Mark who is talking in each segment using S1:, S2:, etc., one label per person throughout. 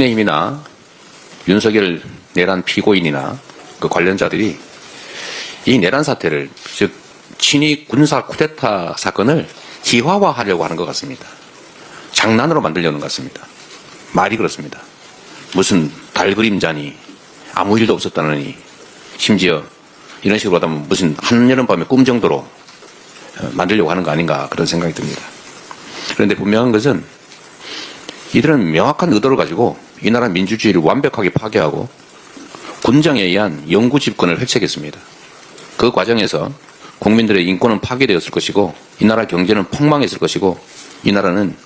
S1: 국민의힘이나 윤석열 내란 피고인이나 그 관련자들이 이 내란 사태를, 즉 친위 군사 쿠데타 사건을 희화화하려고 하는 것 같습니다. 장난으로 만들려는 것 같습니다. 말이 그렇습니다. 무슨 달 그림자니, 아무 일도 없었다느니, 심지어 이런 식으로 하다 보면 무슨 한여름밤의 꿈 정도로 만들려고 하는 거 아닌가, 그런 생각이 듭니다. 그런데 분명한 것은 이들은 명확한 의도를 가지고 이 나라 민주주의를 완벽하게 파괴하고 군정에 의한 영구 집권을 획책했습니다. 그 과정에서 국민들의 인권은 파괴되었을 것이고 이 나라 경제는 폭망했을 것이고 이 나라는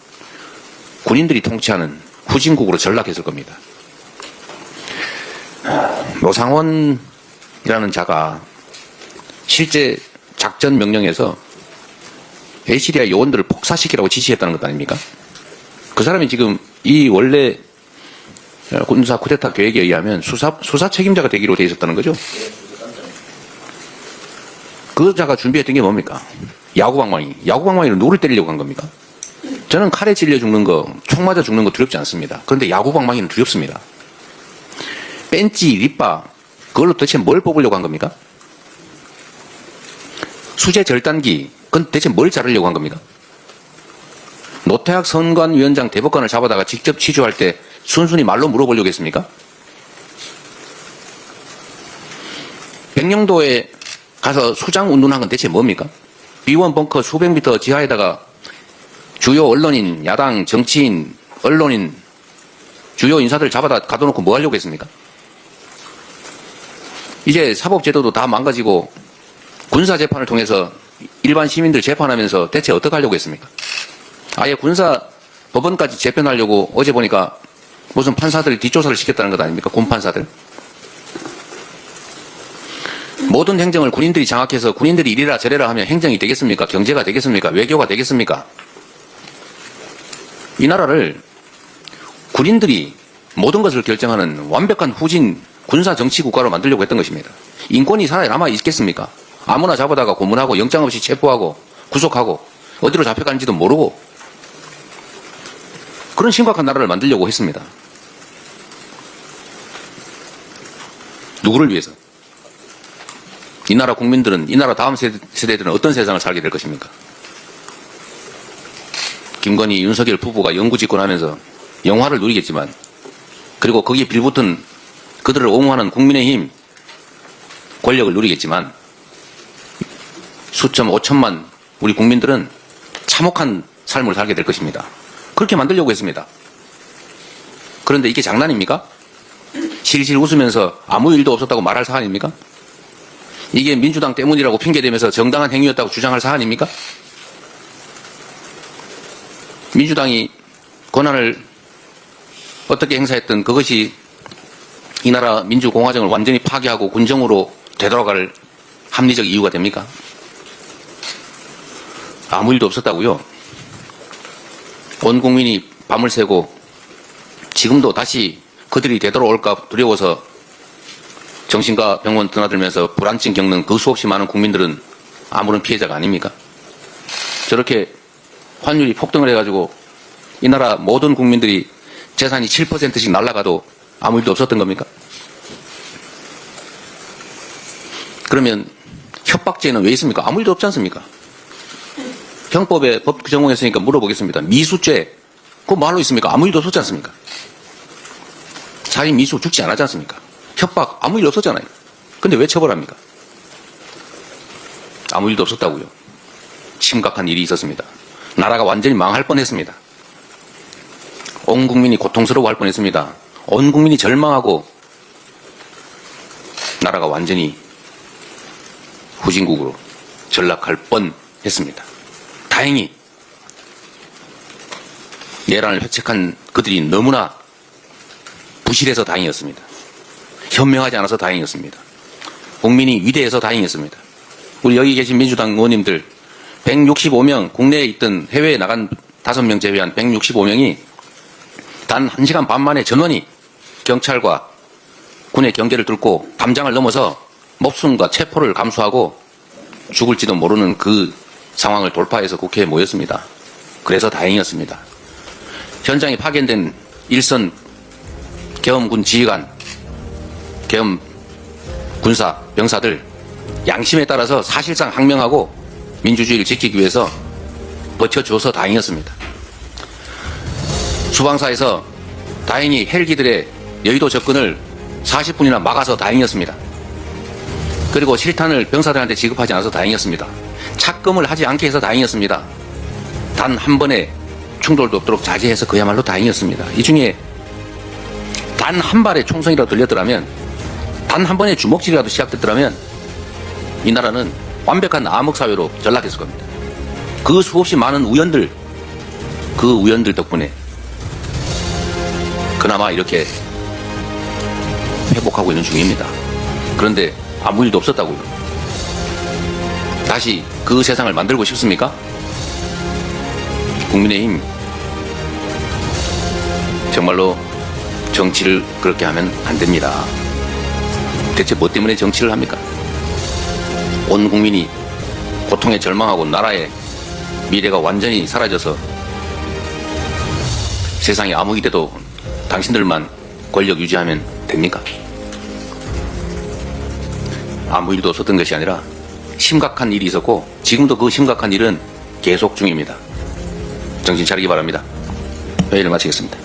S1: 군인들이 통치하는 후진국으로 전락했을 겁니다. 노상원이라는 자가 실제 작전 명령에서 HDI 요원들을 폭사시키라고 지시했다는 것 아닙니까? 그 사람이 지금 이 원래 군사 쿠데타 계획에 의하면 수사 책임자가 되기로 돼 있었다는 거죠. 그 자가 준비했던 게 뭡니까? 야구방망이로 누구를 때리려고 한 겁니까? 저는 칼에 찔려 죽는 거, 총 맞아 죽는 거 두렵지 않습니다. 그런데 야구방망이는 두렵습니다. 벤치, 립바, 그걸로 도대체 뭘 뽑으려고 한 겁니까? 수재 절단기, 그건 대체 뭘 자르려고 한 겁니까? 노태학 선관위원장 대법관을 잡아다가 직접 취조할 때 순순히 말로 물어보려고 했습니까? 백령도에 가서 수장 운동한 건 대체 뭡니까? B1 벙커 수백 미터 지하에다가 주요 언론인, 야당, 정치인, 언론인, 주요 인사들 잡아다 가둬놓고 뭐 하려고 했습니까? 이제 사법제도도 다 망가지고 군사재판을 통해서 일반 시민들 재판하면서 대체 어떻게 하려고 했습니까? 아예 군사 법원까지 재편하려고 어제 보니까 무슨 판사들 뒷조사를 시켰다는 것 아닙니까? 군판사들. 모든 행정을 군인들이 장악해서 군인들이 이래라 저래라 하면 행정이 되겠습니까? 경제가 되겠습니까? 외교가 되겠습니까? 이 나라를 군인들이 모든 것을 결정하는 완벽한 후진 군사 정치 국가로 만들려고 했던 것입니다. 인권이 살아남아 있겠습니까? 아무나 잡아다가 고문하고 영장 없이 체포하고 구속하고 어디로 잡혀가는지도 모르고 그런 심각한 나라를 만들려고 했습니다. 누구를 위해서? 이 나라 국민들은, 이 나라 다음 세대들은 어떤 세상을 살게 될 것입니까? 김건희, 윤석열 부부가 영구 집권하면서 영화를 누리겠지만, 그리고 거기에 빌붙은 그들을 옹호하는 국민의힘 권력을 누리겠지만, 수천, 5천만 우리 국민들은 참혹한 삶을 살게 될 것입니다. 그렇게 만들려고 했습니다. 그런데 이게 장난입니까? 실실 웃으면서 아무 일도 없었다고 말할 사안입니까? 이게 민주당 때문이라고 핑계대면서 정당한 행위였다고 주장할 사안입니까? 민주당이 권한을 어떻게 행사했든 그것이 이 나라 민주공화정을 완전히 파괴하고 군정으로 되돌아갈 합리적 이유가 됩니까? 아무 일도 없었다고요? 온 국민이 밤을 새고 지금도 다시 그들이 되돌아올까 두려워서 정신과 병원 드나들면서 불안증 겪는 그 수없이 많은 국민들은 아무런 피해자가 아닙니까? 저렇게 환율이 폭등을 해가지고 이 나라 모든 국민들이 재산이 7%씩 날아가도 아무 일도 없었던 겁니까? 그러면 협박죄는 왜 있습니까? 아무 일도 없지 않습니까? 형법에 법 규정했으니까 물어보겠습니다. 미수죄, 그거 뭐하러 있습니까? 아무 일도 없었지 않습니까? 살인 미수 죽지 않았지 않습니까? 협박, 아무 일 없었잖아요. 근데 왜 처벌합니까? 아무 일도 없었다고요. 심각한 일이 있었습니다. 나라가 완전히 망할 뻔했습니다. 온 국민이 고통스러워할 뻔했습니다. 온 국민이 절망하고 나라가 완전히 후진국으로 전락할 뻔했습니다. 다행히 내란을 획책한 그들이 너무나 부실해서 다행이었습니다. 현명하지 않아서 다행이었습니다. 국민이 위대해서 다행이었습니다. 우리 여기 계신 민주당 의원님들 165명, 국내에 있던 해외에 나간 5명 제외한 165명이 단 1시간 반 만에 전원이 경찰과 군의 경계를 뚫고 담장을 넘어서 목숨과 체포를 감수하고 죽을지도 모르는 그 상황을 돌파해서 국회에 모였습니다. 그래서 다행이었습니다. 현장에 파견된 일선 계엄군 지휘관, 계엄 군사, 병사들 양심에 따라서 사실상 항명하고 민주주의를 지키기 위해서 버텨줘서 다행이었습니다. 수방사에서 다행히 헬기들의 여의도 접근을 40분이나 막아서 다행이었습니다. 그리고 실탄을 병사들한테 지급하지 않아서 다행이었습니다. 착금을 하지 않게 해서 다행이었습니다. 단 한 번의 충돌도 없도록 자제해서 그야말로 다행이었습니다. 이 중에 단 한 발의 총성이라도 들렸더라면, 단 한 번의 주먹질이라도 시작됐더라면 이 나라는 완벽한 암흑사회로 전락했을 겁니다. 그 수없이 많은 우연들, 그 우연들 덕분에 그나마 이렇게 회복하고 있는 중입니다. 그런데 아무 일도 없었다고요. 다시 그 세상을 만들고 싶습니까? 국민의힘 정말로 정치를 그렇게 하면 안 됩니다. 대체 뭐 때문에 정치를 합니까? 온 국민이 고통에 절망하고 나라의 미래가 완전히 사라져서 세상에 아무리 돼도 당신들만 권력 유지하면 됩니까? 아무 일도 없었던 것이 아니라 심각한 일이 있었고 지금도 그 심각한 일은 계속 중입니다. 정신 차리기 바랍니다. 회의를 마치겠습니다.